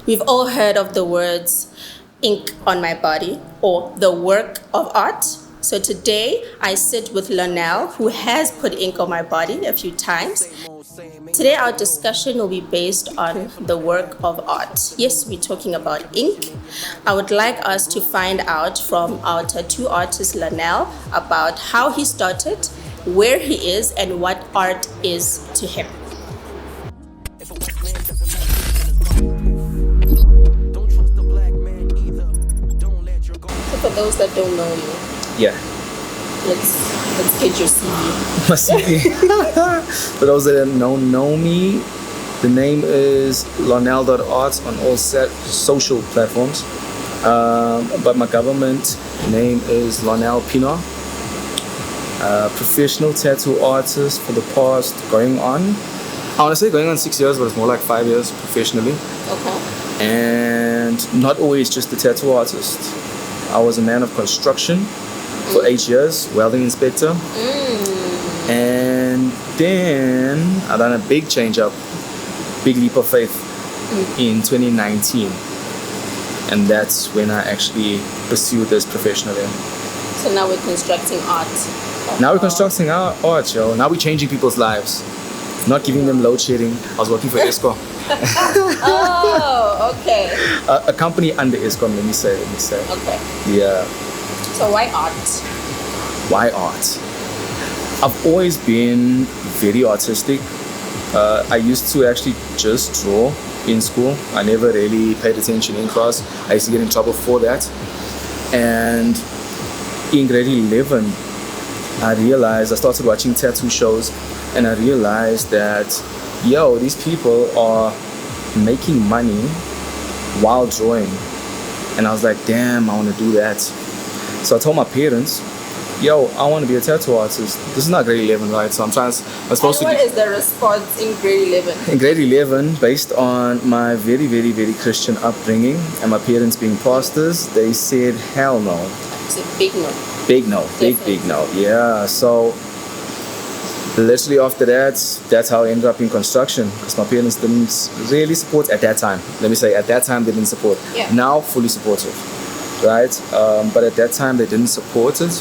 We've all heard of the words ink on my body or the work of art. So today I sit with Larnelle, who has put ink on my body a few times. Today our discussion will be based on the work of art. Yes, we're talking about ink. I would like us to find out from our tattoo artist Larnelle about how he started, where he is, and what art is to him. So for those that don't know you, Yeah, let's get your CV. my CV. For those that don't know me, the name is Larnelle.arts on all social platforms. But my government name is Larnelle Pina. Professional tattoo artist for the past going on 6 years, but it's more like 5 years professionally. Okay. And not always just a tattoo artist. I was a man of construction for 8 years, welding inspector. And then I done a big change up, big leap of faith in 2019. And that's when I actually pursued this professionally. So now we're constructing art. Now we're constructing our art, yo. Now we're changing people's lives. Not giving them load shedding. I was working for ESCO. Oh, okay. A company under ESCOM, let me say. Okay. Yeah. So why art? Why art? I've always been very artistic. I used to actually just draw in school. I never really paid attention in class. I used to get in trouble for that. And in grade 11, I started watching tattoo shows, and I realized that, these people are making money while drawing. And I was like, damn, I want to do that. So I told my parents, I want to be a tattoo artist. This is not grade 11, right? So I'm supposed to. What is the response in grade 11? In grade 11, based on my very, very, very Christian upbringing and my parents being pastors, they said, hell no. It's a big no. Big no. Big no. Yeah. So literally after that, that's how I ended up in construction, because my parents didn't really support at that time. Let me say, at that time they didn't support. Yeah. Now, fully supportive, right? But at that time they didn't support it.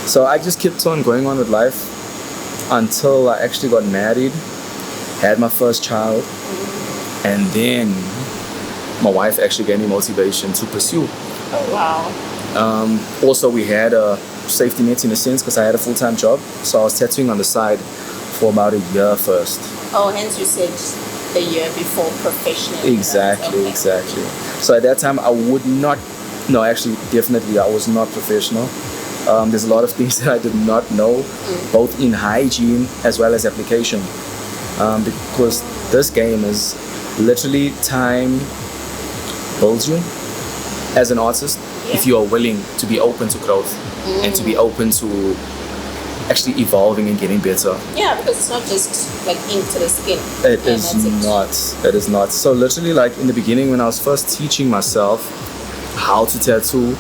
So I just kept on going on with life until I actually got married, had my first child, and then my wife actually gave me motivation to pursue. Oh, wow. Also, we had a safety net in a sense, because I had a full-time job, so I was tattooing on the side for about a year first. Oh, hence you said the year before professionally. Exactly, Okay. exactly. So at that time, definitely I was not professional. There's a lot of things that I did not know, both in hygiene as well as application, because this game is literally time builds you as an artist. If you are willing to be open to growth and to be open to actually evolving and getting better. Yeah, because it's not just like ink to the skin. It is not. So literally, like in the beginning, when I was first teaching myself how to tattoo,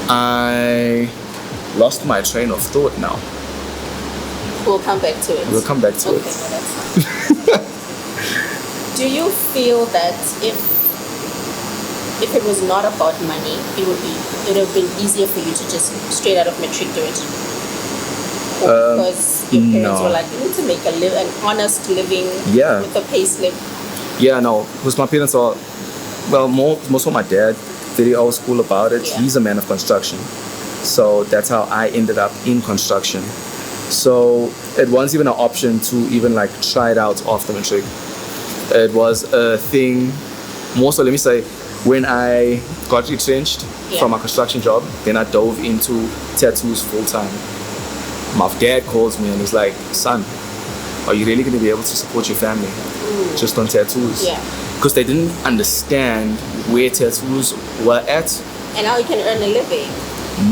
I lost my train of thought now. We'll come back to it. We'll come back to Okay, it. no, that's fine. Do you feel that if it was not about money, it would have been easier for you to just straight out of matric do it? Or because your parents were like, you need to make an honest living with a pay slip? Yeah, no, because my parents are, most of my dad, very old school about it. Yeah. He's a man of construction. So that's how I ended up in construction. So it wasn't even an option to even like try it out after matric. It was a thing, more so let me say, when I got retrenched from my construction job, then I dove into tattoos full time. My dad calls me and he's like, son, are you really going to be able to support your family just on tattoos? Yeah. Because they didn't understand where tattoos were at. And now you can earn a living.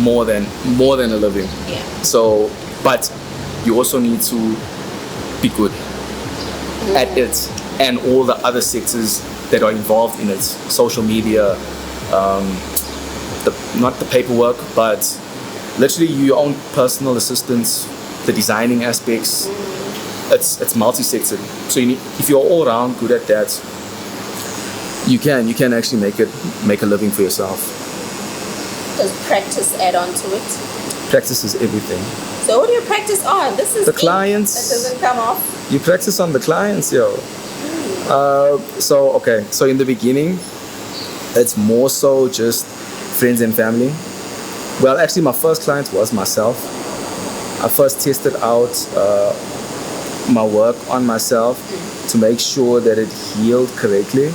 More than a living. Yeah. So, but you also need to be good at it and all the other sectors that are involved in it. Social media, not the paperwork, but literally your own personal assistants, the designing aspects. It's multi-sectored. So if you're all around good at that, You can actually make a living for yourself. Does practice add on to it? Practice is everything. So what do you practice on? This is The ink clients. that doesn't come off. You practice on the clients, yo. So in the beginning, it's more so just friends and family. Well, actually, my first client was myself. I first tested out my work on myself to make sure that it healed correctly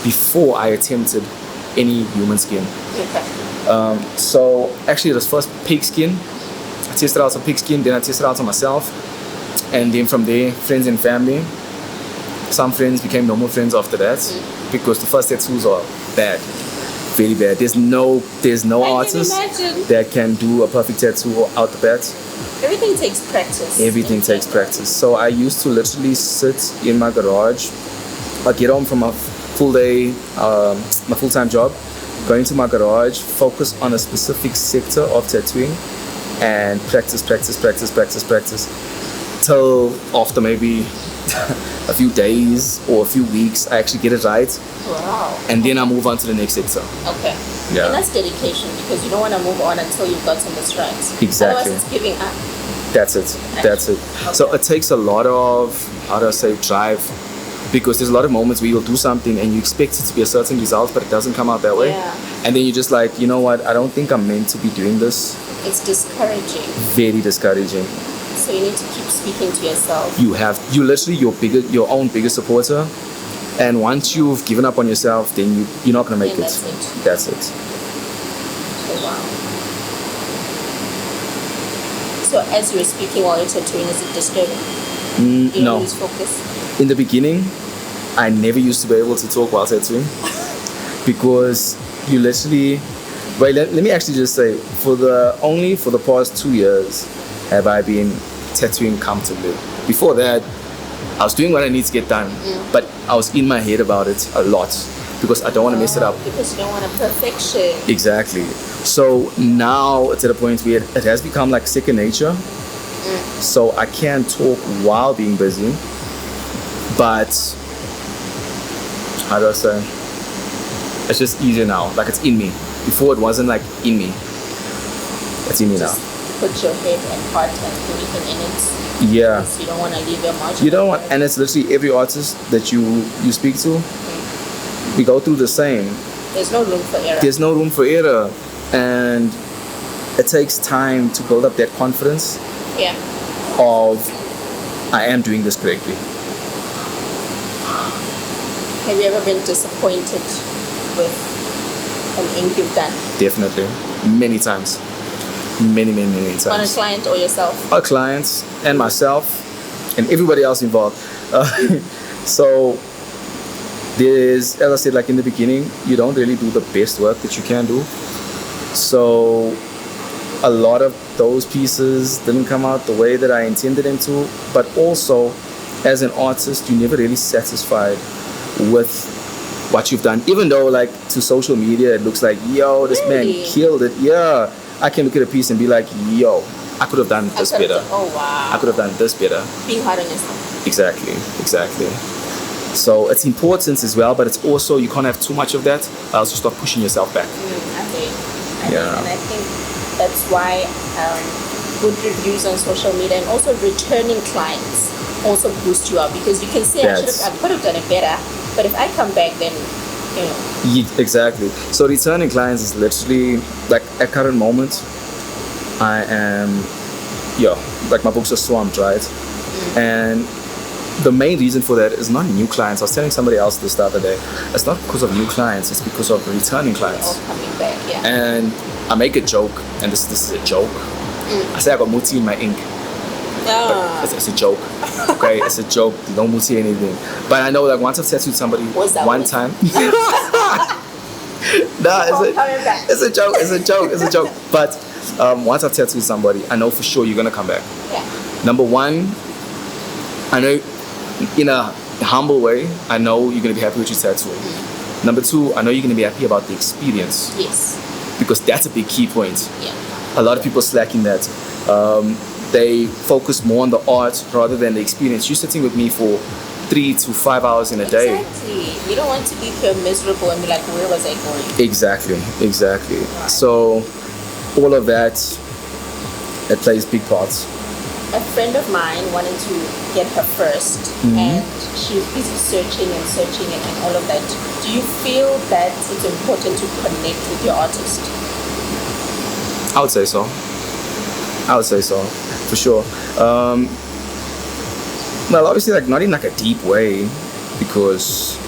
before I attempted any human skin. Okay. So actually, it was first pig skin. I tested out some pig skin, then I tested out on myself, and then from there, friends and family. Some friends became normal friends after that because the first tattoos are bad, very bad. There's no artist that can do a perfect tattoo out the bat. Everything takes practice. Everything takes practice. So I used to literally sit in my garage. I'd get home from a full day, my full-time job, go into my garage, focus on a specific sector of tattooing, and practice till after maybe a few days or a few weeks, I actually get it right. Wow. And then I move on to the next sector. Okay. Yeah. And that's dedication because you don't want to move on until you've gotten this right. Exactly. Otherwise, it's giving up. That's it. Okay. So it takes a lot of, how do I say, drive. Because there's a lot of moments where you'll do something and you expect it to be a certain result, but it doesn't come out that way. Yeah. And then you're just like, you know what, I don't think I'm meant to be doing this. It's discouraging. Very discouraging. So you need to keep speaking to yourself. You literally your own biggest supporter. And once you've given up on yourself, then you're not going to make it. That's it. Oh, wow. So as you were speaking while you're tattooing, is it disturbing? You No. lose focus? In the beginning, I never used to be able to talk while tattooing because you literally. Wait, let me actually just say, only for the past 2 years have I been tattooing comfortably. Before that, I was doing what I need to get done, but I was in my head about it a lot because I don't want to mess it up. Because you don't want a perfection. Exactly. So now it's at a point where it has become like second nature. So I can talk while being busy, but how do I say? It's just easier now. Like it's in me. Before it wasn't like in me. It's in me now. Put your head and heart and everything in it. Yeah. You don't want to leave your margin. You don't want, and it's literally every artist that you speak to. We go through the same. There's no room for error. There's no room for error, and it takes time to build up that confidence. Yeah. Of I am doing this correctly. Have you ever been disappointed with an ink you've done? Definitely, many times. Many times. On a client or yourself? Our clients and myself and everybody else involved. So there's, as I said, like in the beginning, you don't really do the best work that you can do. So a lot of those pieces didn't come out the way that I intended them to. But also, as an artist, you're never really satisfied with what you've done. Even though, like, to social media, it looks like, yo, this man killed it. Yeah. I can look at a piece and be like, yo, I could have done this better. Oh, wow. I could have done this better. Being hard on yourself. Exactly. So it's important as well, but it's also, you can't have too much of that, else you start pushing yourself back. And I think that's why good reviews on social media and also returning clients also boost you up because you can say, I could have done it better, but if I come back, then you know. Exactly. So returning clients is literally like at current moment I am like my books are swamped, right? And the main reason for that is not new clients. I was telling somebody else this the other day, it's not because of new clients, it's because of returning clients. All coming back, yeah. And I make a joke, and this is a joke. I say I got muti in my ink. It's a joke. Okay, it's a joke. Don't muti anything. But I know like once I've tattooed somebody one time. It's a joke. But once I've tattooed somebody, I know for sure you're gonna come back. Yeah. Number one, I know in a humble way, I know you're gonna be happy with your tattoo. Number two, I know you're gonna be happy about the experience. Yes. Because that's a big key point. Yeah. A lot of people slack in that. They focus more on the art rather than the experience. You're sitting with me for 3 to 5 hours in a day. Exactly. You don't want to be here miserable and be like, where was I going? Exactly. So all of that, it plays big parts. A friend of mine wanted to get her first, and she was busy searching and all of that. Do you feel that it's important to connect with your artist? I would say so, for sure. Well, obviously, like not in like a deep way, because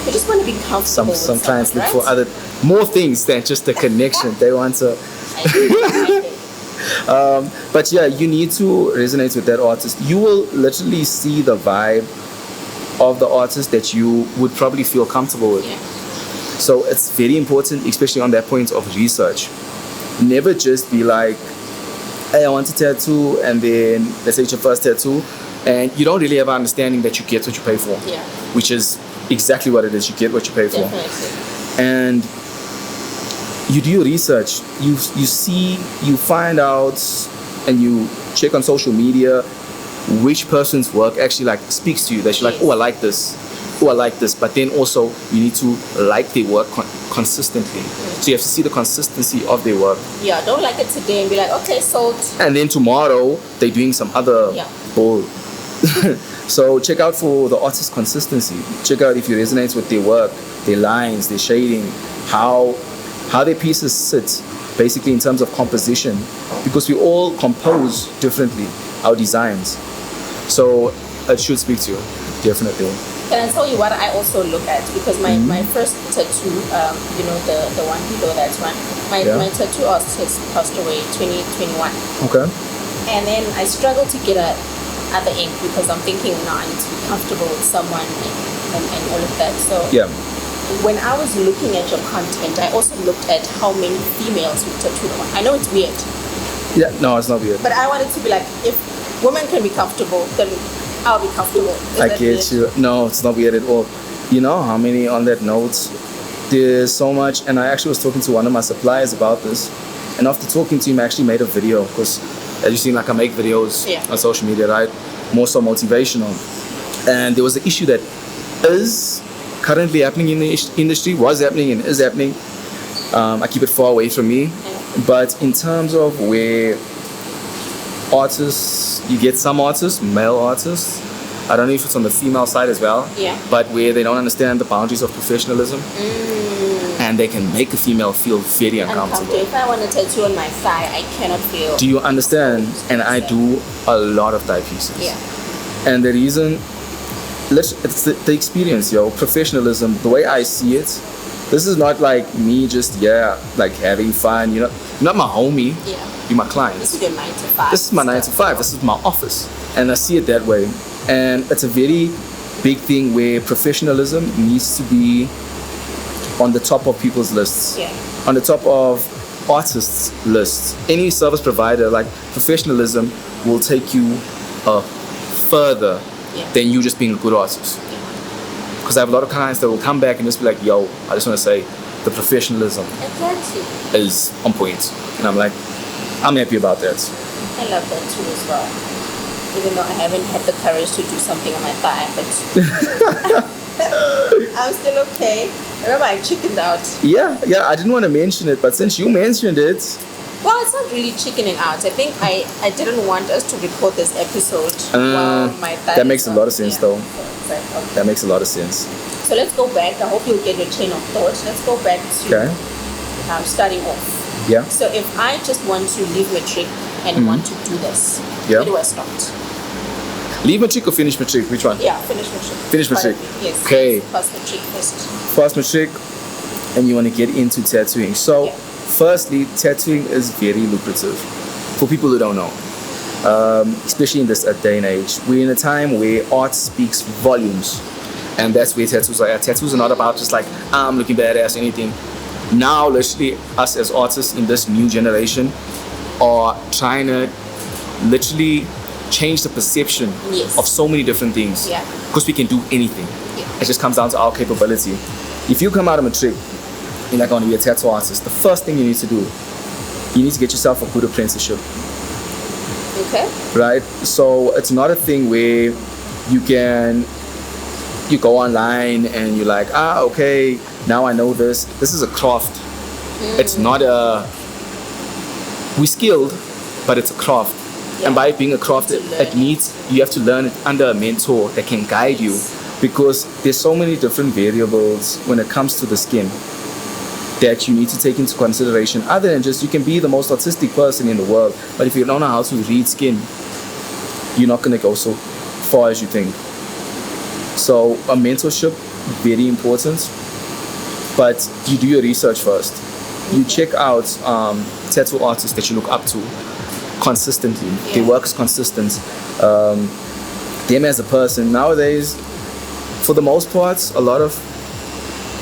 You just want to be comfortable with some clients look right? for other more things than just a connection. They want to. But yeah, you need to resonate with that artist. You will literally see the vibe of the artist that you would probably feel comfortable with. Yeah. So it's very important, especially on that point of research. Never just be like, hey, I want a tattoo, and then let's say it's your first tattoo, and you don't really have an understanding that you get what you pay for. Yeah. Which is exactly what it is. You get what you pay for. Definitely. And you do your research. You see, you find out, and you check on social media which person's work actually like speaks to you. That you're like, oh, I like this. Oh, I like this. But then also you need to like their work consistently. So you have to see the consistency of their work. Yeah, don't like it today and be like, okay, sold. And then tomorrow they're doing some other bull. So check out for the artist's consistency. Check out if you resonate with their work, their lines, their shading, how their pieces sit, basically in terms of composition, because we all compose differently our designs. So it should speak to you, definitely. Can I tell you what I also look at? Because my first tattoo, the one below that one, my tattoo artist passed away 2021. Okay. And then I struggled to get other ink because I'm thinking, no, I need to be comfortable with someone and all of that. So when I was looking at your content, I also looked at how many females you tattooed on. I know it's weird. Yeah, no, it's not weird. But I wanted to be like, if women can be comfortable, then I'll be comfortable. I get you. No, it's not weird at all. You know how many, on that note, there's so much, and I actually was talking to one of my suppliers about this, and after talking to him, I actually made a video, because as you seen, like I make videos on social media, right? More so motivational. And there was an issue that is currently happening in the industry, was happening and is happening. I keep it far away from me. But in terms of where artists, you get some artists, male artists, I don't know if it's on the female side as well, but where they don't understand the boundaries of professionalism, and they can make a female feel very uncomfortable. If I want a tattoo on my thigh, I cannot feel. Do you understand? And I do a lot of thigh pieces. Yeah. And the reason, it's the experience, professionalism, the way I see it. This is not like me just, like having fun, you're not my homie, you're my client. This is your 9 to 5. This is my 9 to 5, this is my office. And I see it that way. And it's a very big thing where professionalism needs to be on the top of people's lists, on the top of artists' lists. Any service provider, like professionalism, will take you further than you just being a good artist. Because I have a lot of clients that will come back and just be like, yo, I just want to say the professionalism is on point. And I'm like, I'm happy about that. I love that too as well. Even though I haven't had the courage to do something on my thigh, but I'm still okay. Remember, I chickened out. Yeah, I didn't want to mention it, but since you mentioned it. Well, it's not really chickening out. I think I didn't want us to record this episode while my thigh. That makes a lot of sense, though. Okay. That makes a lot of sense. So let's go back. I hope you'll get your chain of thought. Let's go back to starting off. Yeah. So if I just want to leave matric and want to do this, where do I start? Leave matric or finish matric? Which one? Yeah, finish matric. Finish matric. Yes. Okay. Pass matric first. Pass matric, and you want to get into tattooing. So, firstly, tattooing is very lucrative for people who don't know. Especially in this day and age. We're in a time where art speaks volumes, and that's where tattoos are at. Tattoos are not about just like, I'm looking badass or anything. Now, literally, us as artists in this new generation are trying to literally change the perception of so many different things. Because we can do anything. It just comes down to our capability. If you come out of matric, you're not going to be a tattoo artist, the first thing you need to do, you need to get yourself a good apprenticeship. Okay. Right? So it's not a thing where you can you go online and you're like, okay, now I know this. This is a craft. It's not we skilled, but it's a craft. Yeah. And by it being a craft, it needs, you have to learn it under a mentor that can guide you, because there's so many different variables when it comes to the skin that you need to take into consideration, other than just, you can be the most artistic person in the world, but if you don't know how to read skin, you're not going to go so far as you think. So a mentorship, very important, but you do your research first. You check out tattoo artists that you look up to consistently. Their work is consistent. Them as a person, nowadays, for the most part, a lot of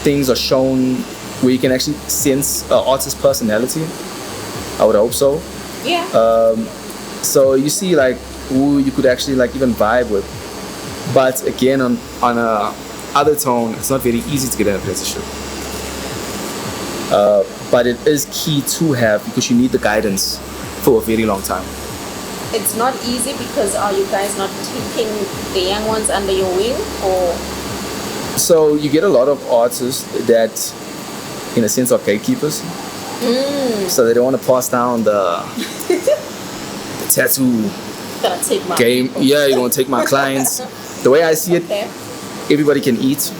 things are shown where you can actually sense an artist's personality. I would hope so. Yeah. So you see like who you could actually like even vibe with. But again, on a other tone, it's not very easy to get an apprenticeship. But it is key to have, because you need the guidance for a very long time. It's not easy because are you guys not taking the young ones under your wing, or? So you get a lot of artists that, in a sense, are gatekeepers. So they don't want to pass down the tattoo game. Yeah, you don't want to take my clients. The way I see it, everybody can eat,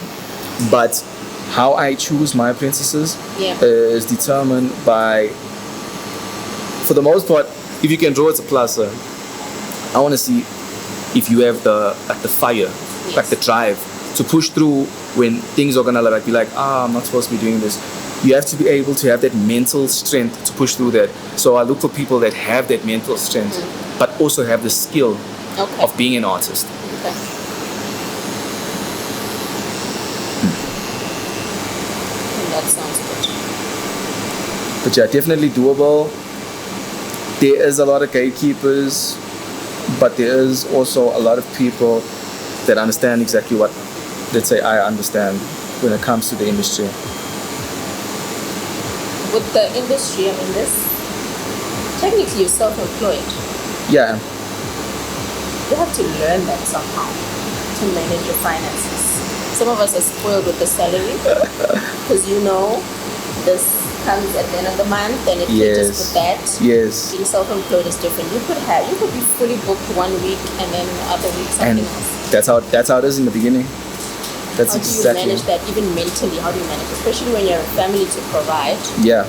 but how I choose my apprentices is determined by, for the most part, if you can draw, it's a plus. I want to see if you have the fire, like the drive to push through when things are gonna like be like, I'm not supposed to be doing this. You have to be able to have that mental strength to push through that. So I look for people that have that mental strength, but also have the skill of being an artist. That sounds good. But yeah, definitely doable. There is a lot of gatekeepers, but there is also a lot of people that understand exactly what, let's say, I understand when it comes to the industry. With the industry, I mean, this, technically you're self-employed. Yeah. You have to learn that somehow to manage your finances. Some of us are spoiled with the salary because this comes at the end of the month and it catches with that. Yes. Being self-employed is different. You could be fully booked 1 week and then other week something else. That's how it is in the beginning. That's how do you manage that, even mentally? How do you manage, especially when you're a family to provide? Yeah.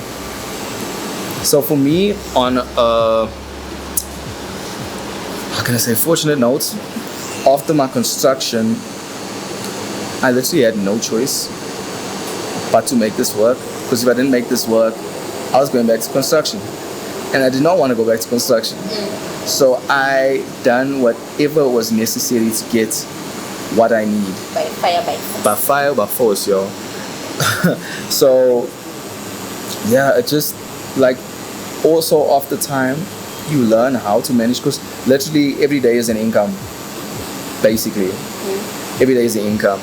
So for me, on how can I say, fortunate note, after my construction, I literally had no choice but to make this work. Because if I didn't make this work, I was going back to construction, and I did not want to go back to construction. So I done whatever was necessary to get what I need. By fire, by force. By fire, by force, yo. So yeah, it just like, also after time you learn how to manage, because literally every day is an income, basically. Every day is an income.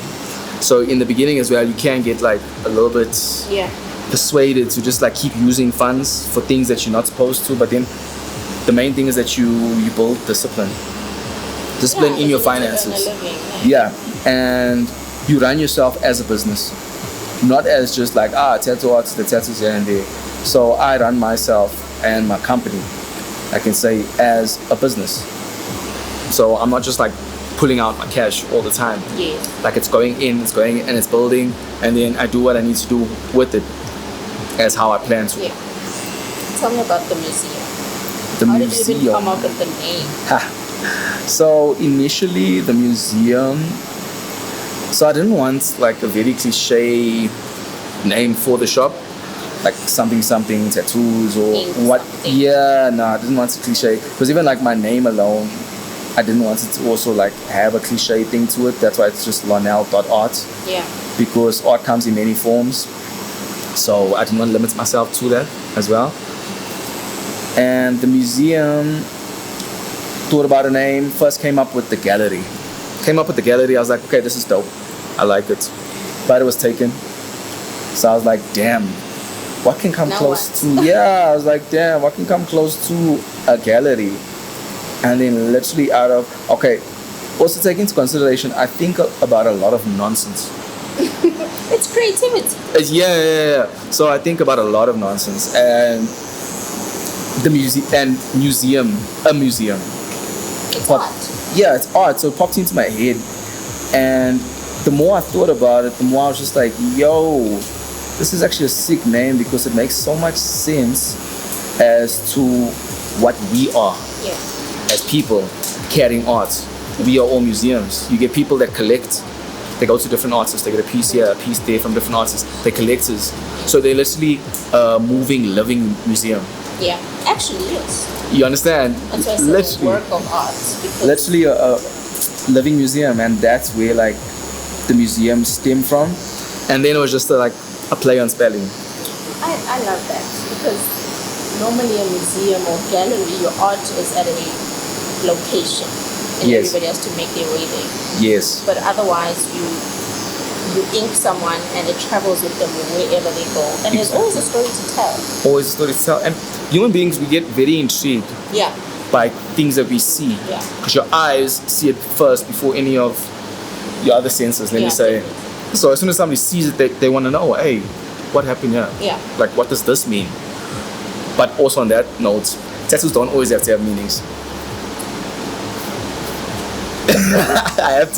So in the beginning as well, you can get like a little bit persuaded to just like keep using funds for things that you're not supposed to, but then the main thing is that you build discipline in your finances. And you run yourself as a business, not as just like tattoo artist, the tattoos here and there. So I run myself and my company, I can say, as a business. So I'm not just like pulling out my cash all the time. Like it's going in and it's building, and then I do what I need to do with it as how I plan to. Tell me about the museum. How did you even come up with the name? So initially the museum, so I didn't want like a very cliche name for the shop, like something tattoos or what. I didn't want it cliche, because even like my name alone, I didn't want it to also like have a cliche thing to it. That's why it's just Larnelle.art. Because art comes in many forms. So I didn't want to limit myself to that as well. And the museum, thought about a name, first came up with the gallery. I was like, okay, this is dope. I like it. But it was taken. So I was like, damn, what can come close to... I was like, damn, what can come close to a gallery? And then literally out of, Also take into consideration, I think about a lot of nonsense. It's creativity. Yeah. So I think about a lot of nonsense, and a museum. It's Pop- art. Yeah, it's art. So it popped into my head, and the more I thought about it, the more I was just like, yo, this is actually a sick name because it makes so much sense as to what we are Yeah. as people carrying art. We are all museums. You get people that collect. They go to different artists. They get a piece here, a piece there from different artists. They're collectors. So they're literally a moving, living museum. Yeah. Actually, yes. You understand? That's why I said a Literally, work of art. Because literally a living museum, and that's where like the museum stemmed from. And then it was just a play on spelling. I love that because normally a museum or gallery, your art is at a location and Yes. everybody has to make their way there. Yes. But otherwise, you ink someone and it travels with them wherever they go. And there's always a story to tell. Always a story to tell. And human beings, we get very intrigued Yeah. by things that we see. Yeah. Because your eyes see it first before any of your other senses, let me Yeah. say. So as soon as somebody sees it, they want to know, hey, what happened here? Yeah. Like, what does this mean? But also on that note, tattoos don't always have to have meanings. I have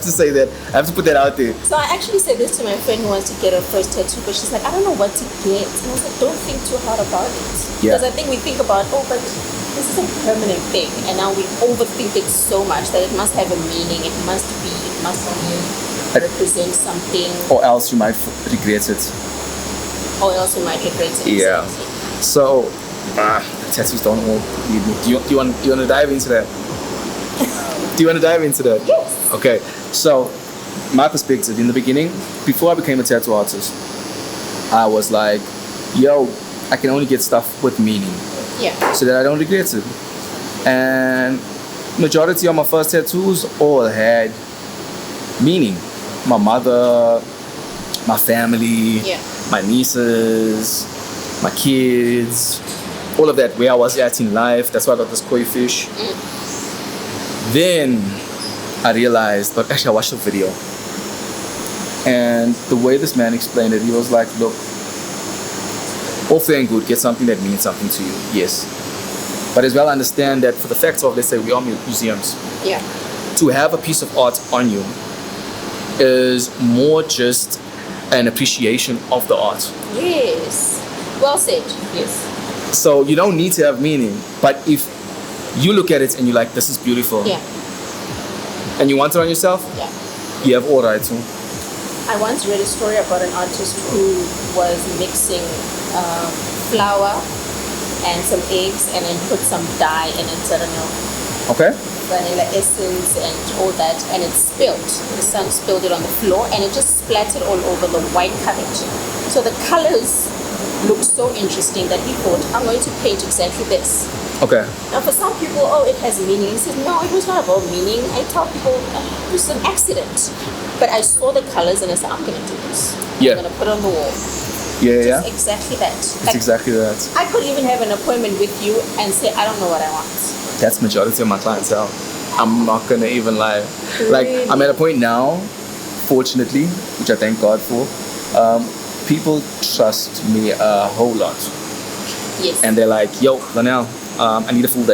to say that. I have to put that out there. So I actually said this to my friend who wants to get her first tattoo, but she's like, I don't know what to get. And I was like, don't think too hard about it. Yeah. Because I think we think about, oh, but this is a permanent thing. And now we overthink it so much that it must have a meaning. It must represent something, Or else you might regret it. or else we might regret it. Yeah. So, tattoos don't all need me. Do you want to dive into that? Do you want to dive into that? Yes. Okay. So, my perspective in the beginning, before I became a tattoo artist, I was like, yo, I can only get stuff with meaning Yeah. so that I don't regret it. And majority of my first tattoos all had meaning. My mother, my family, Yeah. my nieces, my kids, all of that, where I was at in life. That's why I got this koi fish. Then I realized, but actually I watched a video, and the way this man explained it, he was like, look, all fair and good, get something that means something to you, yes. But as well understand that for the fact of, let's say we are museums, Yeah. to have a piece of art on you is more just an appreciation of the art. Yes. Well said. Yes. So you don't need to have meaning, but if you look at it and you're like, this is beautiful, Yeah. and you want it on yourself, Yeah. you have all right to. I once read a story about an artist who was mixing flour and some eggs and then put some dye in it, I don't know, Okay? vanilla essence and all that, and it spilled. The son spilled it on the floor and it just splattered all over the white cabbage. So the colors looked so interesting that he thought, I'm going to paint exactly this. Okay. Now for some people, oh, it has meaning. He says, no, it was not about meaning. I tell people, it was an accident. But I saw the colors and I said, I'm going to do this. Yeah. I'm going to put it on the wall. Yeah. Just exactly that. It's exactly that. I could even have an appointment with you and say, I don't know what I want. That's majority of my clientele. I'm not gonna even lie. Like, Really? I'm at a point now, fortunately, which I thank God for, people trust me a whole lot. Yes. And they're like, yo, Larnelle, I need a full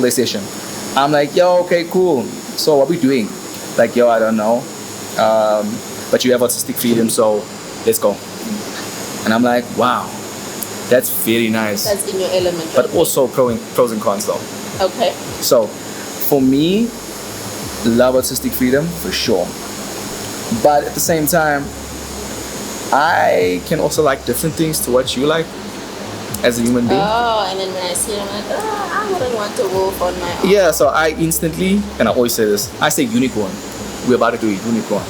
day session. I'm like, yo, okay, cool. So what we doing? Like, yo, I don't know. But you have artistic freedom, so let's go. And I'm like, wow, that's very nice. That's in your element. But right? also pros and cons though. Okay. So, for me, love artistic freedom for sure. But at the same time, I can also like different things to what you like as a human being. Oh, and then when I see it, I'm like, I wouldn't want a wolf on my arm. Yeah, so I instantly, and I always say this, I say unicorn. We're about to do a unicorn.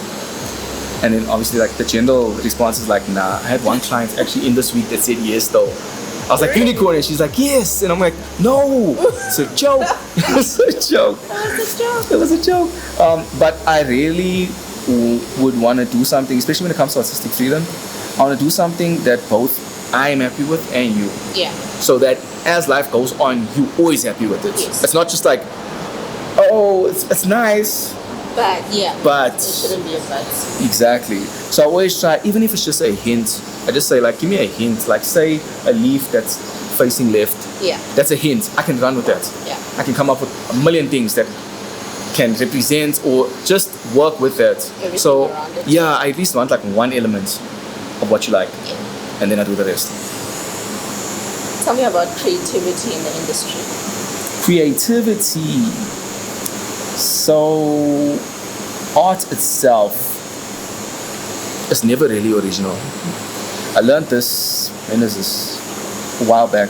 And then obviously like the general response is like, nah. I had one client actually in this week that said yes though. I was like, Really? unicorn, and she's like, yes. And I'm like, no, it's a joke. It's a joke. That was a joke. It was a joke. But I really would want to do something, especially when it comes to artistic freedom. I want to do something that both I am happy with and you. Yeah. So that as life goes on, you're always happy with it. Yes. It's not just like oh, it's nice, But yeah, but it shouldn't be a but. exactly. So I always try, even if it's just a hint, I just say like, give me a hint. Like say a leaf that's facing left. Yeah. That's a hint. I can run with that. Yeah. I can come up with a million things that can represent or just work with that. Everything So around it. yeah, I at least want like one element of what you like, Yeah. and then I do the rest. Tell me about creativity in the industry. Creativity. So art itself is never really original. I learned this, when is this? A while back,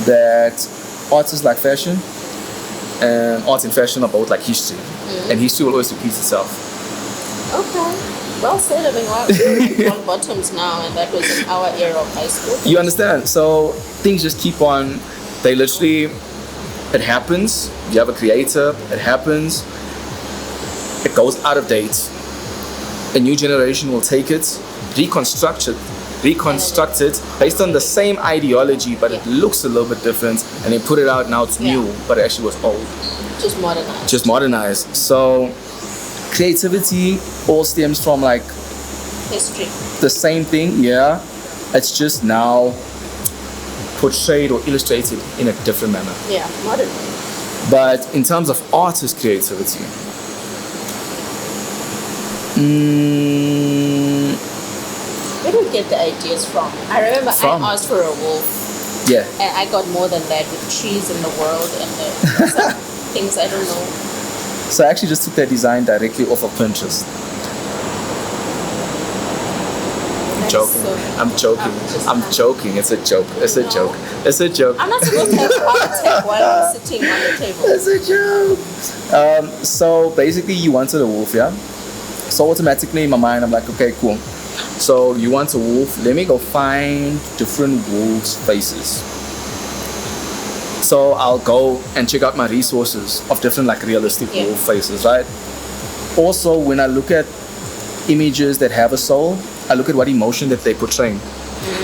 that art is like fashion, and art and fashion are both like history, and history will always repeat itself. Okay. Well said. I mean, we're on bottoms now, and that was in our era of high school. You understand? So things just keep on. They literally, it happens. You have a creator. It happens. It goes out of date. A new generation will take it, reconstruct it based on the same ideology, but it looks a little bit different, and they put it out. Now it's new, but it actually was old. Just modernized. So creativity all stems from like History. the same thing, yeah. It's just now portrayed or illustrated in a different manner. Yeah, modern. But in terms of artist creativity, Where do you get the ideas from? I remember I asked for a wolf, yeah. and I got more than that with trees in the world and some things I don't know. So I actually just took that design directly off of Pinterest. I'm joking. It's a joke. It's a joke. It's a joke. I'm not supposed to have heart attack while I'm sitting on the table. It's a joke. So basically, you wanted a wolf, yeah? So automatically in my mind, I'm like, okay, cool. So you want a wolf? Let me go find different wolves' faces. So I'll go and check out my resources of different like realistic wolf faces, right? Also, when I look at images that have a soul, I look at what emotion that they're portraying.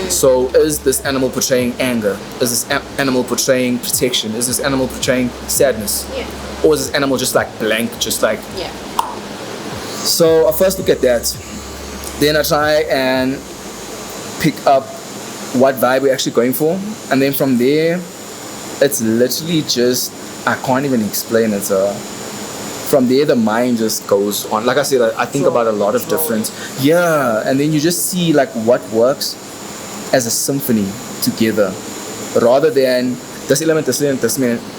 So is this animal portraying anger? Is this animal portraying protection? Is this animal portraying sadness? Yeah. Or is this animal just like blank, just like... Yeah. So I first look at that. Then I try and pick up what vibe we're actually going for. And then from there, it's literally just, I can't even explain it. From there, the mind just goes on. Like I said, I think about a lot of different... Yeah, and then you just see like what works as a symphony together. Rather than this element,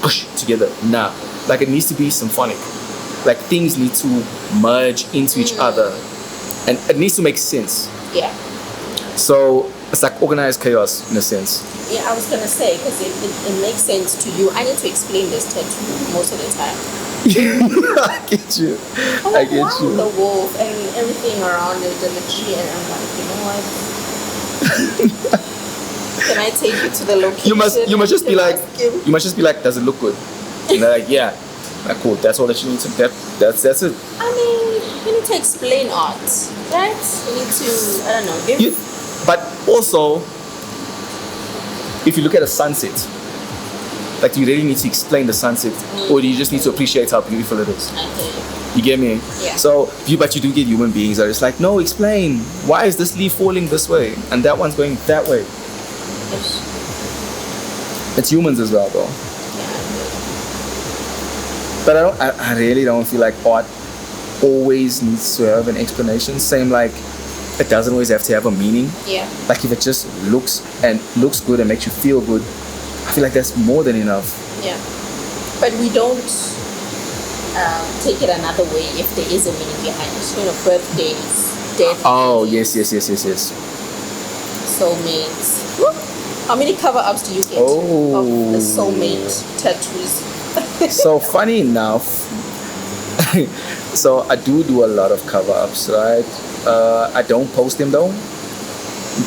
push together. Nah, like it needs to be symphonic. Like things need to merge into each other. And it needs to make sense. Yeah. So it's like organized chaos in a sense. Yeah, I was going to say, because it makes sense to you. I need to explain this tattoo most of the time. I get you. I get you. The wolf and everything around it and the tree, and I'm like, you know what? Can I take you to the location? You must just be like, does it look good? And they're like, yeah. Like, cool. That's all that you need to. That's it. I mean, you need to explain art, right? You need to, I don't know. But also, if you look at a sunset, like, do you really need to explain the sunset, or do you just need to appreciate how beautiful it is? Okay. You get me? Yeah. So, but you do get human beings that are just like, no, explain. Why is this leaf falling this way and that one's going that way? Yes. It's humans as well, though. Yeah. But I really don't feel like art always needs to have an explanation. Same like it doesn't always have to have a meaning. Yeah. Like if it just looks good and makes you feel good, I feel like that's more than enough. Yeah. But we don't take it another way if there is a meaning behind it. You know, birthdays, death. Oh, yes. Soulmates. Woo! How many cover-ups do you get of the soulmate tattoos? So funny enough, so I do a lot of cover-ups, right? I don't post them though,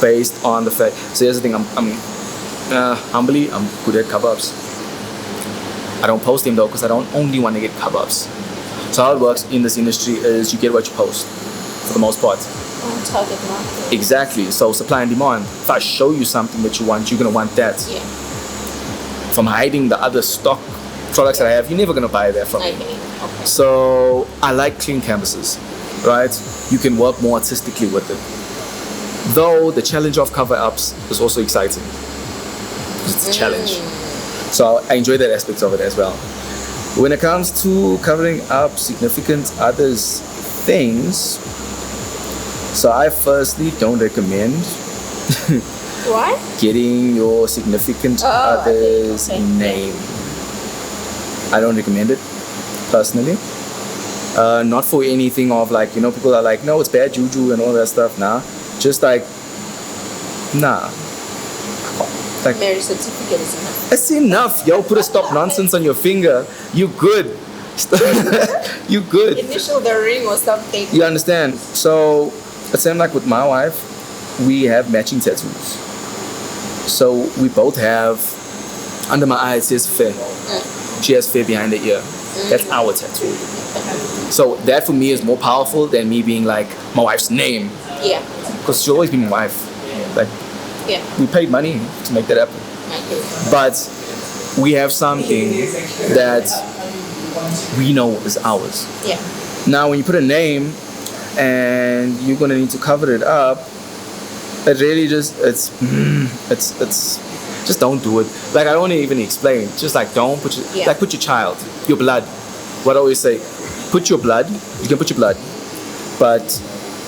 based on the fact. So here's the thing: I'm humbly, I'm good at cover-ups. I don't post them though because I don't only want to get cover-ups. So how it works in this industry is you get what you post, for the most part. Target market. Exactly. So supply and demand. If I show you something that you want, you're gonna want that. Yeah. From hiding the other stock products that I have, you're never gonna buy that from me. Okay. So I like clean canvases, right? You can work more artistically with it. Though the challenge of cover ups is also exciting. It's a challenge. So I enjoy that aspect of it as well. When it comes to covering up significant others' things, so I firstly don't recommend What? getting your significant other's name. I don't recommend it personally. Not for anything of like, people are like, no, it's bad juju and all that stuff. Nah, just like, nah. Like, Marriage certificate is enough. it's enough, yo. Put a stop nonsense on your finger. You good. You good. Initial the ring or something. You understand? So it's same like with my wife. We have matching tattoos. So we both have, under my eye it says fair. She has fair behind the ear. That's our tattoo. So that for me is more powerful than me being like my wife's name. Yeah. Because she'll always be my wife. Like, Yeah. we paid money to make that happen. Okay. But we have something that we know is ours. Yeah. Now, when you put a name and you're gonna need to cover it up, it really just it's just don't do it. Like, I don't want to even explain. Just like don't put put your child, your blood. What I always say, put your blood. You can put your blood, but